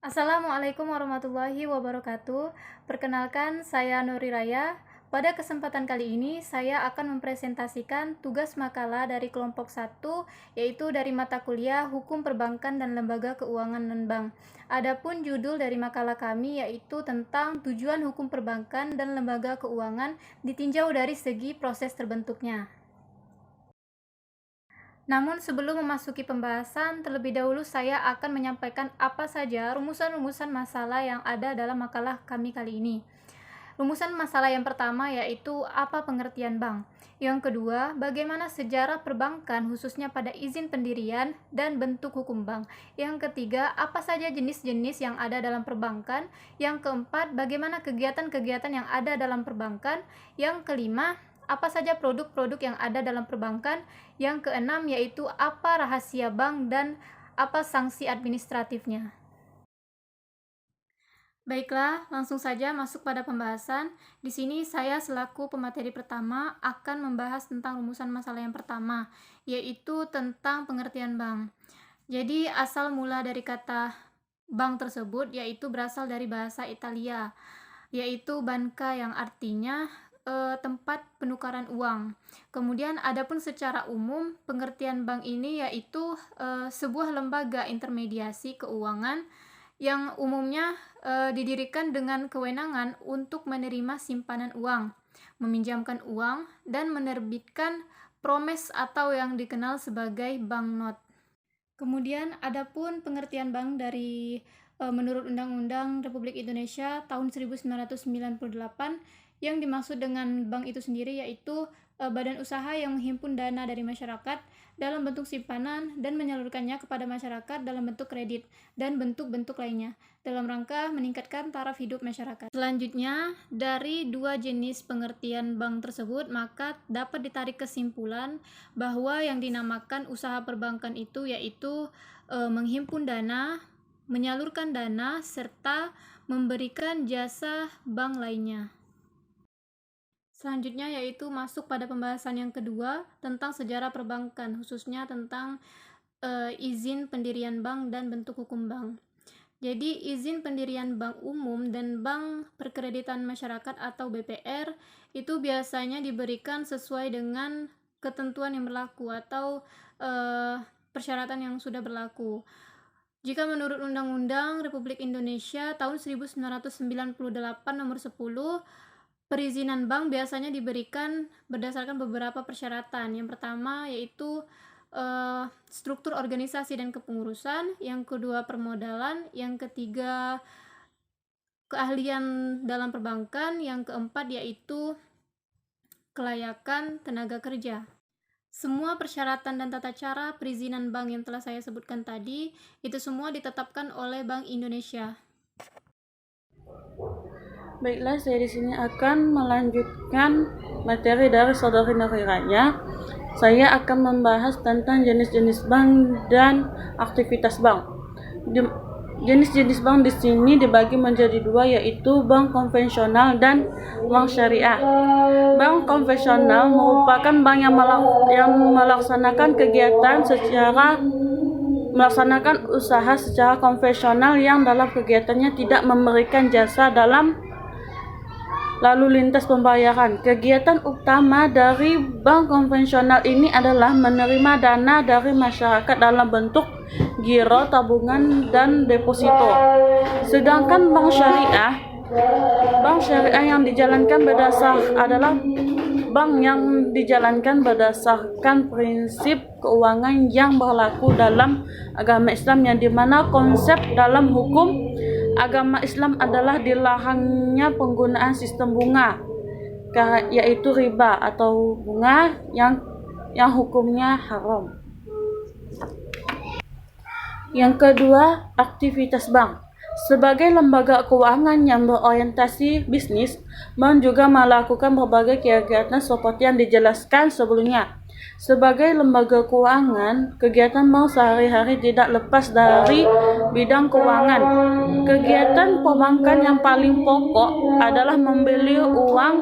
Assalamualaikum warahmatullahi wabarakatuh. Perkenalkan, saya Nuri Raya. Pada kesempatan kali ini, saya akan mempresentasikan tugas makalah dari kelompok 1, yaitu dari mata kuliah Hukum Perbankan dan Lembaga Keuangan Non-Bank. Adapun judul dari makalah kami yaitu tentang tujuan hukum perbankan dan lembaga keuangan ditinjau dari segi proses terbentuknya. Namun sebelum memasuki pembahasan, terlebih dahulu saya akan menyampaikan apa saja rumusan-rumusan masalah yang ada dalam makalah kami kali ini. Rumusan masalah yang pertama yaitu apa pengertian bank. Yang kedua, bagaimana sejarah perbankan khususnya pada izin pendirian dan bentuk hukum bank. Yang ketiga, apa saja jenis-jenis yang ada dalam perbankan. Yang keempat, bagaimana kegiatan-kegiatan yang ada dalam perbankan. Yang kelima, apa saja produk-produk yang ada dalam perbankan. Yang keenam yaitu apa rahasia bank dan apa sanksi administratifnya. Baiklah, langsung saja masuk pada pembahasan. Di sini saya selaku pemateri pertama akan membahas tentang rumusan masalah yang pertama, yaitu tentang pengertian bank. Jadi asal mula dari kata bank tersebut yaitu berasal dari bahasa Italia, yaitu banca yang artinya tempat penukaran uang. Kemudian adapun secara umum pengertian bank ini yaitu sebuah lembaga intermediasi keuangan yang umumnya didirikan dengan kewenangan untuk menerima simpanan uang, meminjamkan uang, dan menerbitkan promes atau yang dikenal sebagai banknot. Kemudian adapun pengertian bank dari menurut Undang-Undang Republik Indonesia tahun 1998 yang dimaksud dengan bank itu sendiri yaitu badan usaha yang menghimpun dana dari masyarakat dalam bentuk simpanan dan menyalurkannya kepada masyarakat dalam bentuk kredit dan bentuk-bentuk lainnya dalam rangka meningkatkan taraf hidup masyarakat. Selanjutnya, dari dua jenis pengertian bank tersebut maka dapat ditarik kesimpulan bahwa yang dinamakan usaha perbankan itu yaitu menghimpun dana, menyalurkan dana, serta memberikan jasa bank lainnya. Selanjutnya yaitu masuk pada pembahasan yang kedua tentang sejarah perbankan, khususnya tentang izin pendirian bank dan bentuk hukum bank. Jadi izin pendirian bank umum dan bank perkreditan masyarakat atau BPR itu biasanya diberikan sesuai dengan ketentuan yang berlaku atau persyaratan yang sudah berlaku. Jika menurut Undang-Undang Republik Indonesia tahun 1998 nomor 10, perizinan bank biasanya diberikan berdasarkan beberapa persyaratan. Yang pertama yaitu struktur organisasi dan kepengurusan, yang kedua permodalan, yang ketiga keahlian dalam perbankan, yang keempat yaitu kelayakan tenaga kerja. Semua persyaratan dan tata cara perizinan bank yang telah saya sebutkan tadi itu semua ditetapkan oleh Bank Indonesia. Baiklah, saya di sini akan melanjutkan materi dari saudari Nuri Raya. Saya akan membahas tentang jenis-jenis bank dan aktivitas bank. Jenis-jenis bank di sini dibagi menjadi dua, yaitu bank konvensional dan bank syariah. Bank konvensional merupakan bank yang melaksanakan kegiatan melaksanakan usaha secara konvensional yang dalam kegiatannya tidak memberikan jasa dalam lalu lintas pembayaran. Kegiatan utama dari bank konvensional ini adalah menerima dana dari masyarakat dalam bentuk giro, tabungan, dan deposito. Sedangkan bank syariah yang dijalankan adalah bank yang dijalankan berdasarkan prinsip keuangan yang berlaku dalam agama Islam, yang dimana konsep dalam hukum agama Islam adalah dilarangnya penggunaan sistem bunga, yaitu riba atau bunga yang hukumnya haram. Yang kedua, aktivitas bank. Sebagai lembaga keuangan yang berorientasi bisnis, bank juga melakukan berbagai kegiatan seperti yang dijelaskan sebelumnya. Sebagai lembaga keuangan, kegiatan bank sehari-hari tidak lepas dari bidang keuangan. Kegiatan perbankan yang paling pokok adalah membeli uang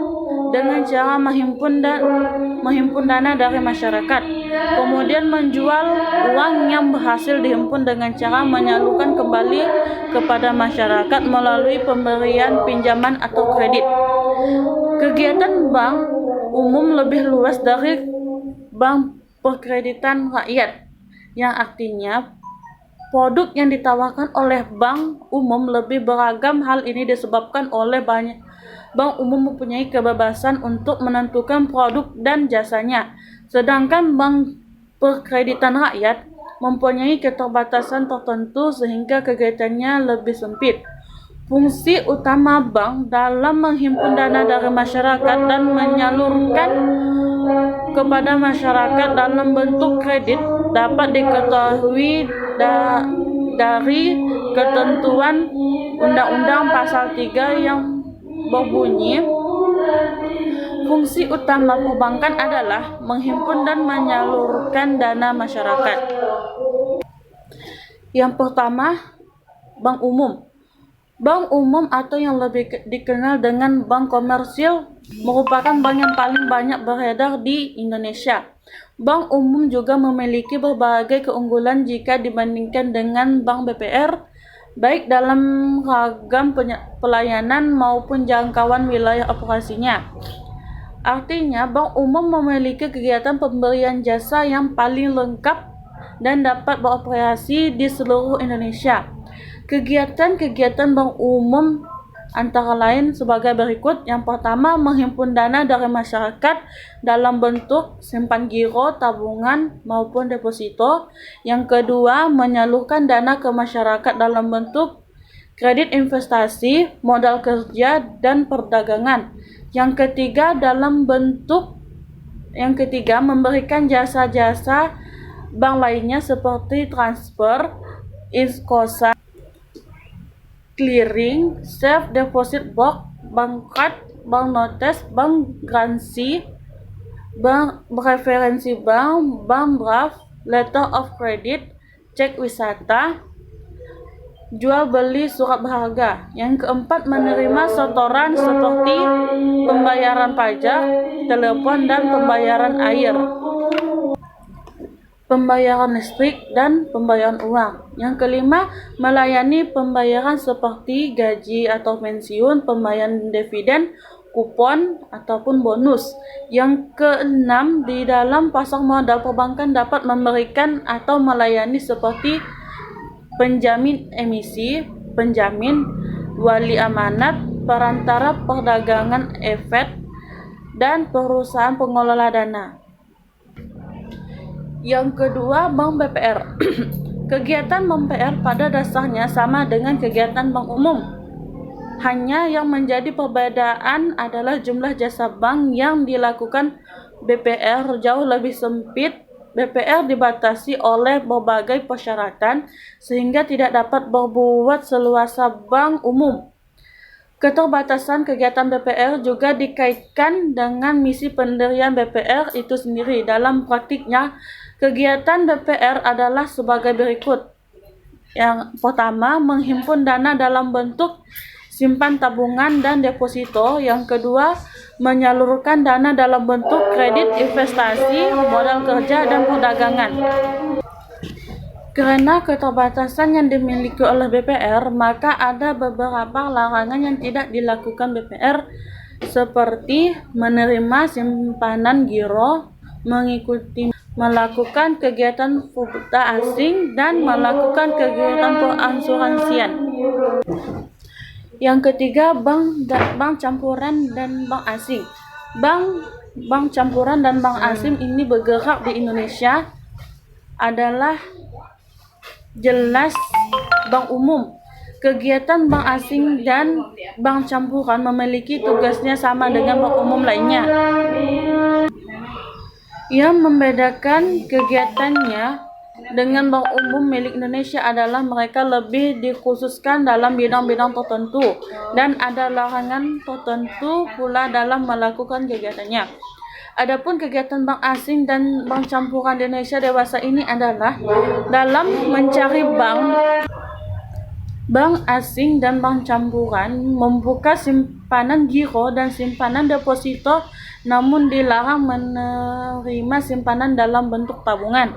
dengan cara menghimpun dana dari masyarakat, kemudian menjual uang yang berhasil dihimpun dengan cara menyalurkan kembali kepada masyarakat melalui pemberian pinjaman atau kredit. Kegiatan bank umum lebih luas dari bank perkreditan rakyat, yang artinya produk yang ditawarkan oleh bank umum lebih beragam. Hal ini disebabkan oleh banyak bank umum mempunyai kebebasan untuk menentukan produk dan jasanya, sedangkan bank perkreditan rakyat mempunyai keterbatasan tertentu sehingga kegiatannya lebih sempit. Fungsi utama bank dalam menghimpun dana dari masyarakat dan menyalurkan kepada masyarakat dalam bentuk kredit dapat diketahui dari ketentuan Undang-Undang Pasal 3 yang berbunyi, fungsi utama perbankan adalah menghimpun dan menyalurkan dana masyarakat. Yang pertama, bank umum. Bank umum atau yang lebih dikenal dengan bank komersil merupakan bank yang paling banyak beredar di Indonesia. Bank umum juga memiliki berbagai keunggulan jika dibandingkan dengan bank BPR, baik dalam ragam pelayanan maupun jangkauan wilayah operasinya. Artinya, bank umum memiliki kegiatan pemberian jasa yang paling lengkap dan dapat beroperasi di seluruh Indonesia. Kegiatan-kegiatan bank umum antara lain sebagai berikut. Yang pertama, menghimpun dana dari masyarakat dalam bentuk simpan giro, tabungan, maupun deposito. Yang kedua, menyalurkan dana ke masyarakat dalam bentuk kredit investasi, modal kerja, dan perdagangan. Yang ketiga, memberikan jasa-jasa bank lainnya seperti transfer, inkosa, clearing, safe deposit box, bank card, bank notes, bank garansi, bank referensi bank, bank draft, letter of credit, cek wisata, jual beli surat berharga. Yang keempat, menerima setoran seperti pembayaran pajak, telepon, dan pembayaran air, pembayaran listrik, dan pembayaran uang. Yang kelima, melayani pembayaran seperti gaji atau pensiun, pembayaran dividen, kupon, ataupun bonus. Yang keenam, di dalam pasar modal perbankan dapat memberikan atau melayani seperti penjamin emisi, penjamin, wali amanat, perantara perdagangan efek, dan perusahaan pengelola dana. Yang kedua, bank BPR. Kegiatan bank BPR pada dasarnya sama dengan kegiatan bank umum. Hanya yang menjadi perbedaan adalah jumlah jasa bank yang dilakukan BPR jauh lebih sempit. BPR dibatasi oleh berbagai persyaratan sehingga tidak dapat berbuat seluasa bank umum. Keterbatasan kegiatan BPR juga dikaitkan dengan misi pendirian BPR itu sendiri. Dalam praktiknya, kegiatan BPR adalah sebagai berikut. Yang pertama, menghimpun dana dalam bentuk simpan tabungan dan deposito. Yang kedua, menyalurkan dana dalam bentuk kredit investasi, modal kerja, dan perdagangan. Karena keterbatasan yang dimiliki oleh BPR, maka ada beberapa larangan yang tidak dilakukan BPR, seperti menerima simpanan giro, melakukan kegiatan valuta asing, dan melakukan kegiatan perasuransian. Yang ketiga, bank campuran dan bank asing. Bank campuran dan bank asing ini bergerak di Indonesia adalah jelas bank umum. Kegiatan bank asing dan bank campuran memiliki tugasnya sama dengan bank umum lainnya. Yang membedakan kegiatannya dengan bank umum milik Indonesia adalah mereka lebih dikhususkan dalam bidang-bidang tertentu dan ada larangan tertentu pula dalam melakukan kegiatannya. Adapun kegiatan bank asing dan bank campuran di Indonesia dewasa ini adalah dalam mencari bank bank asing dan bank campuran membuka simpanan giro dan simpanan deposito, namun dilarang menerima simpanan dalam bentuk tabungan.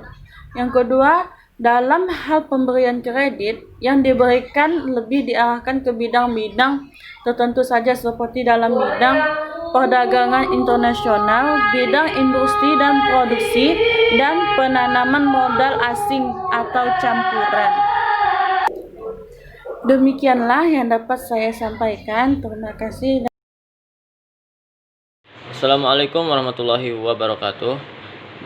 Yang kedua, dalam hal pemberian kredit yang diberikan lebih diarahkan ke bidang-bidang tertentu saja, seperti dalam bidang perdagangan internasional, bidang industri dan produksi, dan penanaman modal asing atau campuran. Demikianlah yang dapat saya sampaikan. Terima kasih. Assalamualaikum warahmatullahi wabarakatuh.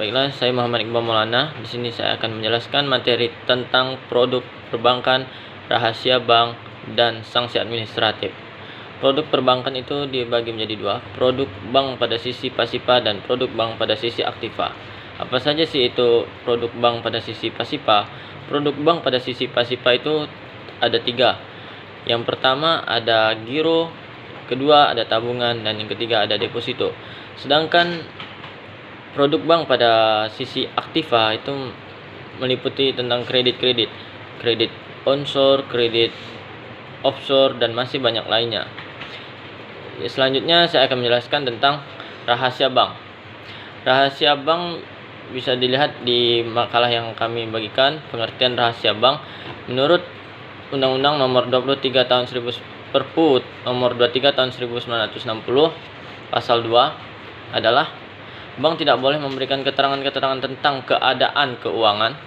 Baiklah, saya Muhammad Iqbal Maulana. Di sini saya akan menjelaskan materi tentang produk perbankan, rahasia bank, dan sanksi administratif. Produk perbankan itu dibagi menjadi dua, produk bank pada sisi pasifa dan produk bank pada sisi aktiva. Apa saja sih itu produk bank pada sisi pasifa? Produk bank pada sisi pasifa itu ada tiga. Yang pertama ada giro, kedua ada tabungan, dan yang ketiga ada deposito. Sedangkan produk bank pada sisi aktiva itu meliputi tentang kredit onshore, kredit offshore, dan masih banyak lainnya. Selanjutnya saya akan menjelaskan tentang rahasia bank. Rahasia bank bisa dilihat di makalah yang kami bagikan. Pengertian rahasia bank menurut Undang-Undang Nomor 23 Tahun 1000 Perpu Nomor 23 Tahun 1960 Pasal 2 adalah bank tidak boleh memberikan keterangan-keterangan tentang keadaan keuangan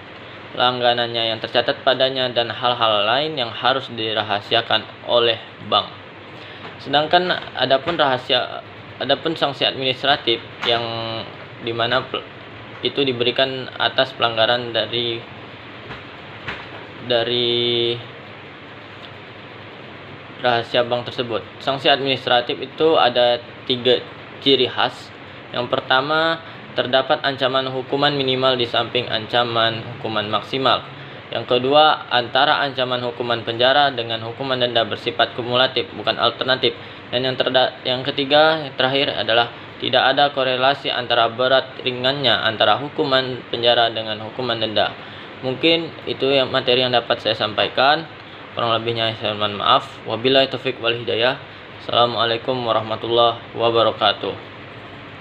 langganannya yang tercatat padanya dan hal-hal lain yang harus dirahasiakan oleh bank. Sedangkan adapun sanksi administratif yang dimana itu diberikan atas pelanggaran dari rahasia bank tersebut. Sanksi administratif itu ada 3 ciri khas. Yang pertama, terdapat ancaman hukuman minimal di samping ancaman hukuman maksimal. Yang kedua, antara ancaman hukuman penjara dengan hukuman denda bersifat kumulatif, bukan alternatif. Dan yang ketiga, yang terakhir adalah tidak ada korelasi antara berat ringannya antara hukuman penjara dengan hukuman denda. Mungkin itu yang materi yang dapat saya sampaikan. Kurang lebihnya saya mohon maaf. Wabillahi taufiq wal hidayah. Assalamualaikum warahmatullahi wabarakatuh.